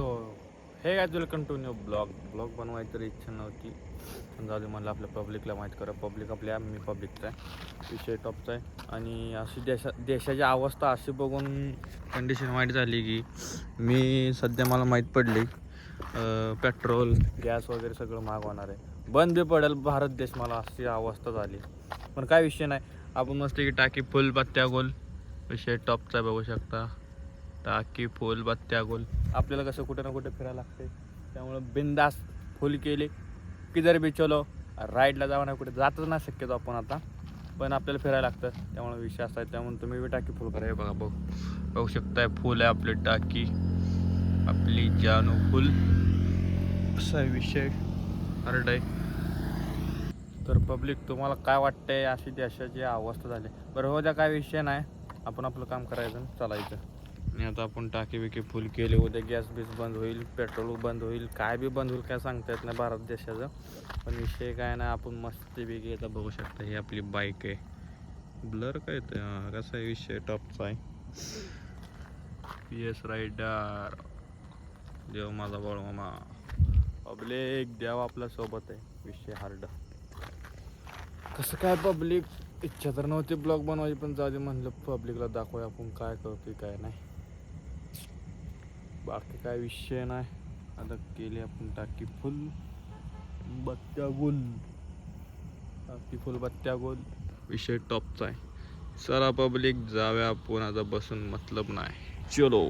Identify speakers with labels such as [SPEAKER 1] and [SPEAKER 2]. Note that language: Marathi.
[SPEAKER 1] सो हे काय वेलकम टू न्यू ब्लॉग बनवायची तर इच्छा नव्हती, पण जाऊ दे म्हणलं आपल्या पब्लिकला माहीत करा. पब्लिक आपल्या मी पब्लिकचा आहे, विषय टॉपचा आहे. आणि अशी देशाची अवस्था अशी बघून कंडिशन वाईट झाली की मी सध्या मला माहीत पडली पेट्रोल गॅस वगैरे सगळं महाग होणार आहे, बंद बी पडेल भारत देश. मला अशी अवस्था झाली, पण काय विषय नाही. आपण मस्त की टाकी फुल बत्त्या गोल, विषय टॉपचा बघू शकता. टाकी फुल बत्त्या गोल. आपल्याला कसं कुठे ना कुठे फिरायला लागते, त्यामुळं बिंदास फुल केली की जर बी चलो राईडला जावं नाही, कुठे जातच नाही शक्यतो आपण आता, पण आपल्याला फिरायला लागतं, त्यामुळे विषय असा आहे. त्यामुळे तुम्ही बी टाकी फुल करा. हे बघा बघू शकताय, फुल आहे आपली टाकी, आपली जानू फुल. असा विषय हार्ड आहे. तर पब्लिक तुम्हाला काय वाटतंय अशी देशाची अवस्था झाली? बरं हो द्या, काय विषय नाही, आपण आपलं काम करायचं चालायचं. आणि आता आपण टाकी बिकी फुल केले, उद्या गॅस बीस बंद होईल, पेट्रोल बंद होईल, काय बी बंद होईल काय सांगता येत नाही भारत देशाचं. पण विषय काय नाही, आपण मस्ती बिकी आता बघू शकता. ही आपली बाईक आहे, ब्लर काय येतं कसा आहे, विषय टॉपचा आहे. PS रायडर देव माझा बळ मामा, पब्लिक देव आपल्या सोबत आहे. विषय हार्ड कसं काय पब्लिक, इच्छा तर नव्हती ब्लॉग बनवायची, पण जाऊ दे म्हणलं पब्लिकला दाखवूया आपण काय करतोय काय नाही. बाकी काय विषय नाही. आता केली आपण टाकी फुल बत्त्या गोल, टाकी फुल बत्त्या गोल, विषय टॉपचा आहे. चला पब्लिक जाऊया आपण, आता बसून मतलब नाही, चलो.